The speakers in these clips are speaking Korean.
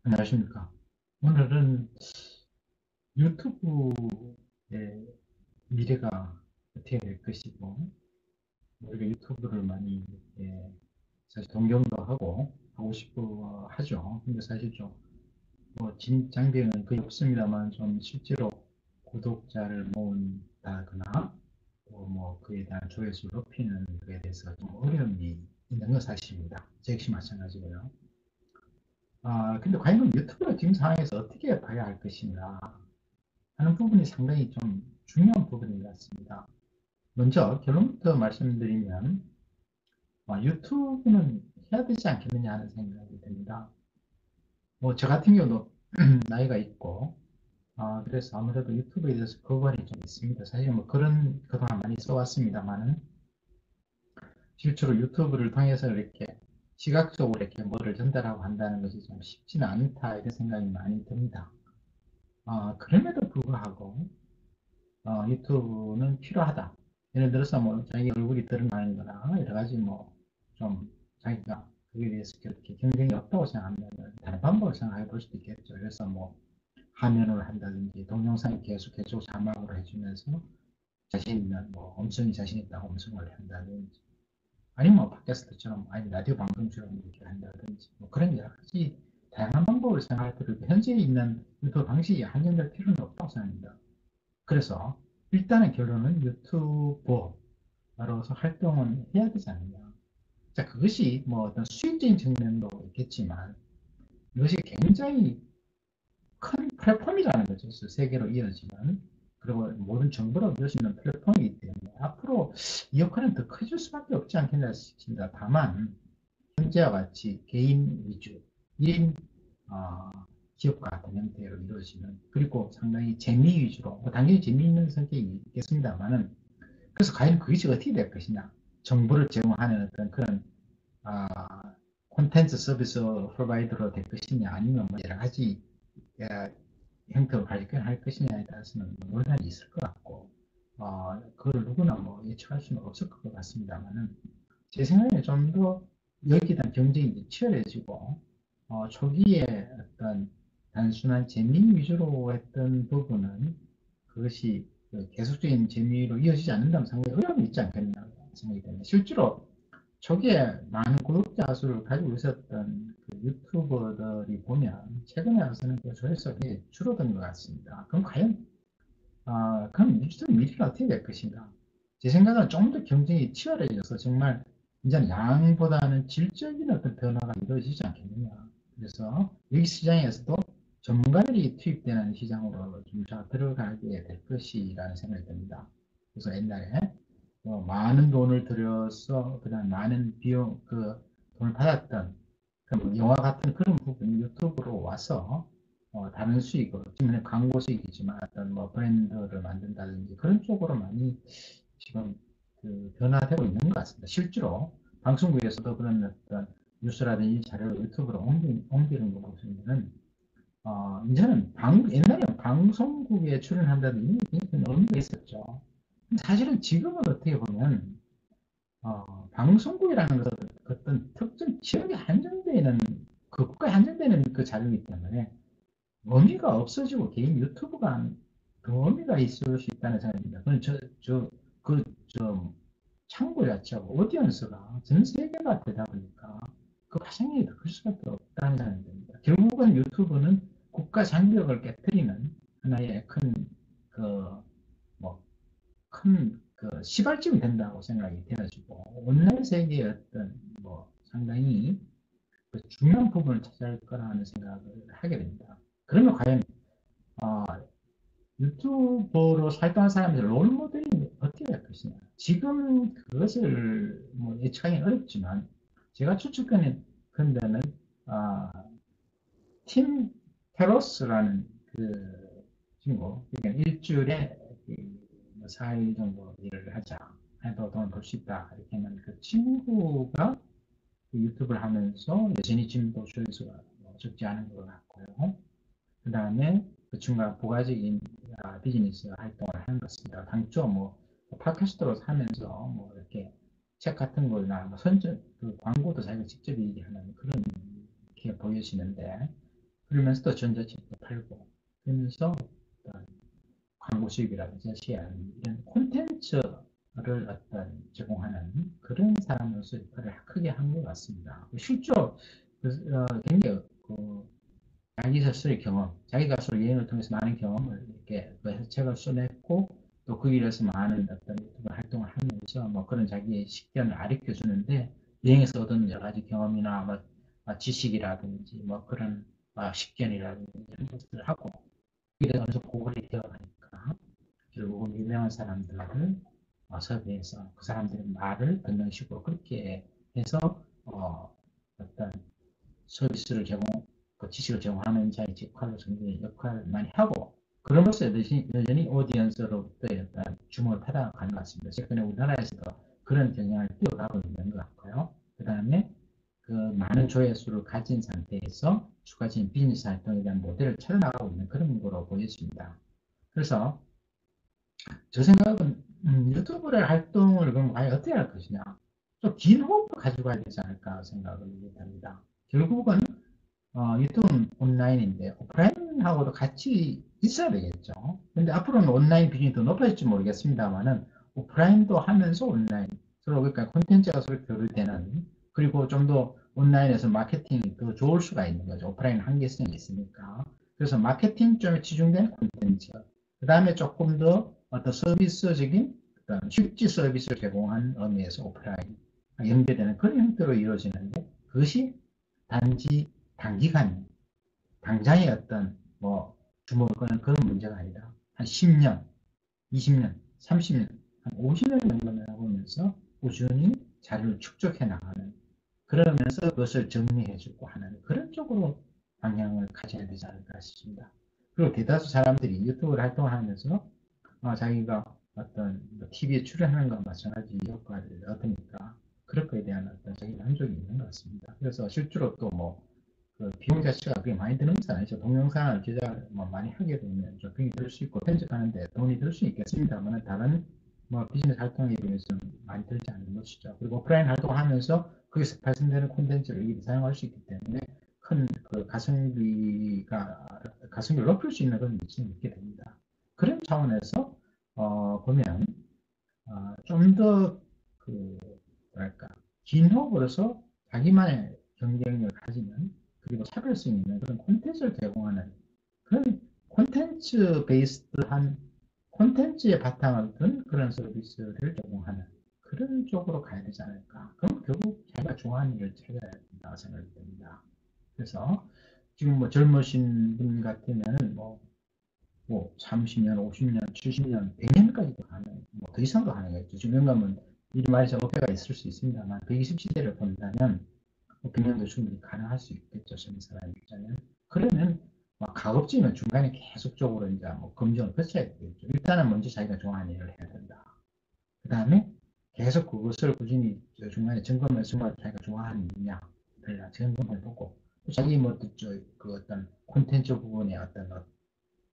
안녕하십니까. 오늘은 유튜브의 미래가 어떻게 될 것이고, 우리가 유튜브를 많이 사실 동경도 하고 싶어 하죠. 근데 사실 좀, 진 장비는 거의 없습니다만, 좀 실제로 구독자를 모은다거나, 또 그에 대한 조회수를 높이는 것에 대해서 좀 어려움이 있는 건 사실입니다. 저 역시 마찬가지고요. 근데 과연 유튜브를 지금 상황에서 어떻게 봐야 할 것인가 하는 부분이 상당히 좀 중요한 부분인 것 같습니다. 먼저 결론부터 말씀드리면 유튜브는 해야 되지 않겠느냐 하는 생각이 듭니다. 저 같은 경우도 나이가 있고 그래서 아무래도 유튜브에 대해서 거부감이 좀 있습니다. 사실 그런 그동안 많이 써왔습니다만은 실제로 유튜브를 통해서 이렇게 시각적으로 이렇게 뭐를 전달하고 한다는 것이 좀 쉽지는 않다 이런 생각이 많이 듭니다. 그럼에도 불구하고 유튜브는 필요하다. 예를 들어서 자기 얼굴이 드러나는 거나 여러 가지 좀 자기가 그에 대해서 그렇게 경쟁이 없다고 생각하면 다른 방법을 생각해 볼 수도 있겠죠. 그래서 화면을 한다든지 동영상을 계속 자막으로 해주면서 자신 있는 음성이 자신 있다고 음성을 한다든지 아니면 팟캐스트처럼 아니 라디오 방송처럼 이렇게 한다든지 그런 여러 가지 다양한 방법을 생각할 필요도 현재 있는 유튜브 방식이 한정될 필요는 없다고 생각합니다. 그래서 일단의 결론은 유튜버로서 활동은 해야 되지 않느냐. 자, 그것이 어떤 수익적인 측면도 있겠지만 이것이 굉장히 큰 플랫폼이라는 거죠. 세계로 이어지는 그리고 모든 정보를 얻을 수 있는 플랫폼이기 때문에 앞으로 이 역할은 더 커질 수밖에 없지 않겠나 싶습니다. 다만 현재와 같이 개인 위주, 1인 기업과 같은 형태로 이루어지는 그리고 상당히 재미 위주로 당연히 재미있는 성격이 있겠습니다만은 그래서 과연 그것이 어떻게 될 것이냐 정보를 제공하는 어떤 그런 아, 콘텐츠 서비스 프로바이더로 될 것이냐 아니면 여러 가지 형태로 발전할 것이냐에 따라서는 논란이 있을 것 같고 그걸 누구나 예측할 수는 없을 것 같습니다만은 제 생각에 좀 더 여기에 대한 경쟁이 치열해지고 초기에 어떤 단순한 재미 위주로 했던 부분은 그것이 그 계속적인 재미로 이어지지 않는다면 상당히 어려움이 있지 않겠나 생각이 됩니다. 실제로 초기에 많은 구독자 수를 가지고 있었던 그 유튜버들이 보면 최근에 와서는 그 조회수가 줄어든 것 같습니다. 그럼 과연 그럼 유튜브 미래는 어떻게 될 것인가? 제 생각은 좀 더 경쟁이 치열해져서 정말 이제는 양보다는 질적인 어떤 변화가 이루어지지 않겠느냐. 그래서 여기 시장에서도 전문가들이 투입되는 시장으로 좀 들어가게 될 것이라는 생각이 듭니다. 그래서 옛날에 많은 돈을 들여서 그다음 많은 비용 돈을 받았던 영화 같은 그런 부분이 유튜브로 와서 다른 수익으로 지금 광고 수익이지만 어떤 브랜드를 만든다든지 그런 쪽으로 많이 지금 변화되고 있는 것 같습니다. 실제로 방송국에서도 그런 어떤 뉴스라든지 자료를 유튜브로 옮기는 거 보시면은 이제는 옛날에는 방송국에 출연한다는 굉장히 의미가 있었죠. 사실은 지금은 어떻게 보면 방송국이라는 것은 어떤 특정 지역에 한정되는 그 국가에 한정되는 그 자료이기 때문에 의미가 없어지고 개인 유튜브가 더 의미가 있을 수 있다는 생각입니다. 그건 저 창구 자체가 오디언스가 전 세계가 되다 보니까 그 파생력이 더 클 수밖에 없다는 생각이 듭니다. 결국은 유튜브는 국가 장벽을 깨뜨리는 하나의 그, 뭐, 시발점이 된다고 생각이 되어지고, 온라인 세계의 어떤, 상당히 중요한 부분을 차지할 거라는 생각을 하게 됩니다. 그러면 과연, 어, 유튜버로 활동한 사람들의 롤모델이 어떻게 될 것이냐. 지금 그것을 예측하기 어렵지만, 제가 추측하는 데는, 아, 팀 페로스라는 그 친구, 그러니까 일주일에 4일 정도 일을 하자 해도 돈을 벌 수 있다. 이렇게 하면 그 친구가 그 유튜브를 하면서 여전히 지금도 조회수가 적지 않은 것 같고요. 그 다음에 그 친구가 부가적인 비즈니스 활동을 하는 것 같습니다. 당초 팟캐스트로 하면서 이렇게 책 같은 거나 선전, 그 광고도 자기가 직접 얘기하는 그런 게 보여지는데 그러면서 또 전자책도 팔고, 그러면서 어떤 광고 수입이라든지 시안 이런 콘텐츠를 어떤 제공하는 그런 사람으로서 역할을 크게 한 것 같습니다. 실제로 굉장히 자기 스스로의 경험, 자기가 스스로 여행을 통해서 많은 경험을 이렇게 해서 책을 써냈고 또 그 길에서 많은 어떤 유튜브 활동을 하면서 뭐 그런 자기의 식견을 가르쳐 주는데 여행에서 얻은 여러 가지 경험이나 지식이라든지 뭐 그런 식견이라든지 이런 것들을 하고 이래 어느 정도 고갈이 되어가니까 결국은 유명한 사람들을 섭외해서 그 사람들의 말을 듣는 식으로 그렇게 해서 어떤 서비스를 그 지식을 제공하는 자의 역할로 굉장히 역할을 많이 하고 그럼으로써 여전히 오디언스로부터의 어떤 주목을 받아가는 것 같습니다. 최근에 우리나라에서도 그런 경향을 띄어가고 있는 것 같고요. 그 다음에 그 많은 조회수를 가진 상태에서 추가적인 비즈니스 활동에 대한 모델을 찾아나가고 있는 그런 거로 보여집니다. 그래서 저 생각은 유튜브의 활동을 그럼 과연 어떻게 할 것이냐 좀 긴 호흡을 가지고 가야 되지 않을까 생각을 합니다. 결국은 유튜브는 온라인인데 오프라인하고도 같이 있어야 되겠죠. 근데 앞으로는 온라인 비중이 더 높아질지 모르겠습니다만은 오프라인도 하면서 온라인 서로 그러니까 콘텐츠가 서로 교류되는 그리고 좀 더 온라인에서 마케팅이 더 좋을 수가 있는 거죠. 오프라인 한계성이 있으니까. 그래서 마케팅 쪽에 치중된 콘텐츠 그 다음에 조금 더 어떤 서비스적인 어떤 실지 서비스를 제공한 의미에서 오프라인 연계되는 그런 형태로 이루어지는데 그것이 단지 단기간, 당장의 어떤 주목을 끄는 그런 문제가 아니라 한 10년, 20년, 30년, 한 50년 정도를 해보면서 꾸준히 자료를 축적해 나가는 그러면서 그것을 정리해주고 하는 그런 쪽으로 방향을 가져야 되지 않을까 싶습니다. 그리고 대다수 사람들이 유튜브를 활동을 하면서 자기가 어떤 TV에 출연하는 것과 마찬가지 효과를 얻으니까 그런 거에 대한 어떤 자기 만족이 있는 것 같습니다. 그래서 실제로 그 비용 자체가 그렇게 많이 드는 것은 아니죠. 동영상을 제작을 많이 하게 되면 좀 비용이 들 수 있고 편집하는데 돈이 들 수 있겠습니다만 다른 비즈니스 활동에 비해서는 많이 들지 않는 것이죠. 그리고 오프라인 활동하면서 거기서 발생되는 콘텐츠를 일일이 사용할 수 있기 때문에 큰 그 가성비를 높일 수 있는 그런 위치에 있게 됩니다. 그런 차원에서 보면 좀 더 그 뭐랄까 긴 호흡으로서 자기만의 경쟁력을 가지는 그리고 차별성 있는 그런 콘텐츠를 제공하는 그런 콘텐츠 베이스한 콘텐츠의 바탕을 둔 그런 서비스를 제공하는 그런 쪽으로 가야 되지 않을까. 그럼 결국 자기가 좋아하는 일을 찾아야 된다고 생각이 듭니다. 그래서 지금 젊으신 분 같으면은 30년, 50년, 70년, 100년까지도 가능, 더 이상도 가능했죠. 지금 영감은 일이 말해서 어폐가 있을 수 있습니다만, 120시대를 본다면, 100년도 충분히 가능할 수 있겠죠. 젊은 사람 입장에는. 그러면, 가급적이면 중간에 계속적으로 이제 검증을 거쳐야 되겠죠. 일단은 먼저 자기가 좋아하는 일을 해야 된다. 그 다음에 계속 그것을 꾸준히 중간에 점검해서 자기가 좋아하는 일이냐를 점검해보고, 자기 그 어떤 콘텐츠 부분에 어떤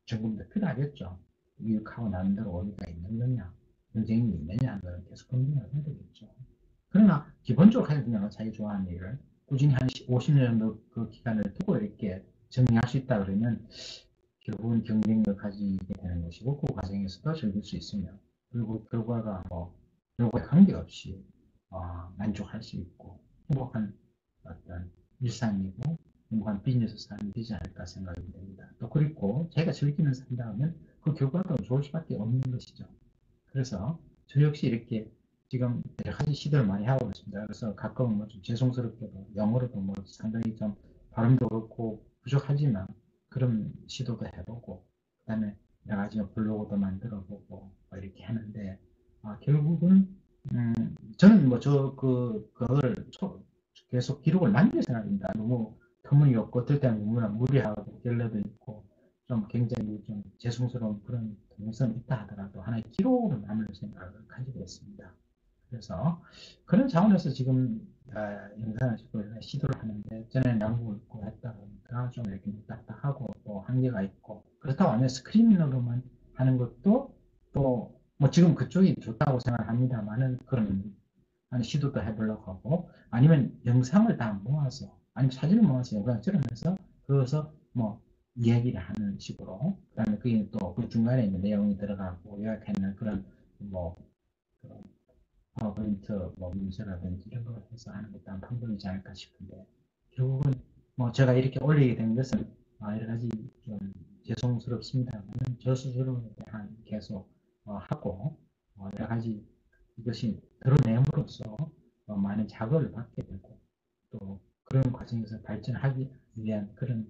점검도 필요하겠죠. 이익하고 나는 대로 어디가 있는 거냐, 경쟁이 있느냐 하는 걸 계속 검증을 해야 되겠죠. 그러나 기본적으로 가지고 그냥 자기 좋아하는 일을 꾸준히 한 50년 정도 그 기간을 두고 이렇게 정리할 수 있다 그러면 결국은 경쟁력을 가지게 되는 것이고 그 과정에서도 즐길 수 있으며 그리고 결과가 결과에 관계없이 만족할 수 있고 행복한 어떤 일상이고 행복한 비즈니스 삶이 되지 않을까 생각이 됩니다. 또 그리고 제가 즐기는 산다면 그 결과가 좋을 수밖에 없는 것이죠. 그래서 저 역시 이렇게 지금 여러 가지 시도를 많이 하고 있습니다. 그래서 가끔은 좀 죄송스럽게도 영어로도 상당히 좀 발음도 그렇고 부족하지만 그런 시도도 해보고 그다음에 여러 가지 블로그도 만들어보고 이렇게 하는데 결국은 저는 그걸 계속 기록을 남길 생각입니다. 너무 터무니없고 어떨 때는 너무나 무리하고 결례도 있고 좀 굉장히 좀 죄송스러운 그런 동영상이 있다 하더라도 하나의 기록으로 남을 생각을 가지고 있습니다. 그래서 그런 차원에서 지금 영상을 찍고 시도를 하는데 전에는 양국을 있고 했다 보니까 좀 이렇게 딱딱하고 또 한계가 있고 그렇다고 하면 스크린으로만 하는 것도 또 지금 그쪽이 좋다고 생각합니다만은 그런 시도도 해보려고 하고 아니면 영상을 다 모아서 아니면 사진을 모아서 영상을 찍으면서 그것을 뭐 이야기를 하는 식으로 그다음에 그게 또 그 중간에 이제 내용이 들어가고 요약하는 그런 뭐 그런 파워포인트 뭐 문서라든지 이런 걸 해서 하는 것도 한 방법이지 않을까 싶은데 결국은 뭐 제가 이렇게 올리게 된 것은 여러 가지 좀 죄송스럽습니다만 저 스스로 계속 하고 여러 가지 이것이 드러냄으로써 많은 자극을 받게 되고 또 그런 과정에서 발전하기 위한 그런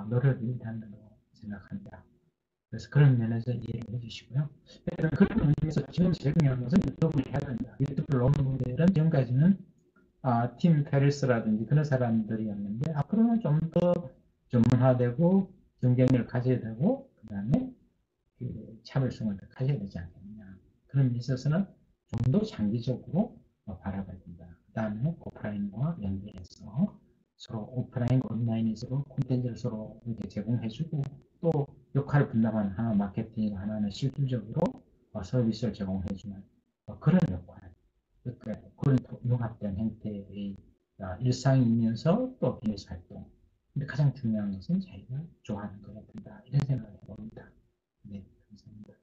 노력을 일한다고 생각합니다. 그래서 그런 면에서 이해를 해주시고요. 그런 의미에서 지금 제일 중요한 것은 유튜브를 해야 된다. 유튜브를 오는 분들은 지금까지는 팀 페리스라든지 그런 사람들이었는데 앞으로는 좀 더 전문화되고 경쟁력을 가져야 되고 그 다음에 그 차별성을 가져야 되지 않겠느냐. 그런 데 있어서는 좀 더 장기적으로 바라봐야 된다. 그 다음에 오프라인과 연계해서 서로 오프라인, 온라인에서 콘텐츠를 서로 이렇게 제공해주고 또 역할을 분담하는 하나 마케팅, 하나는 실질적으로 서비스를 제공해주는 그런 역할. 그러니까 그런 융합된 형태의 일상이면서 또 비즈니스 활동. 근데 가장 중요한 것은 자기가 좋아하는 것 같다. 이런 생각을 해봅니다. 네, 감사합니다.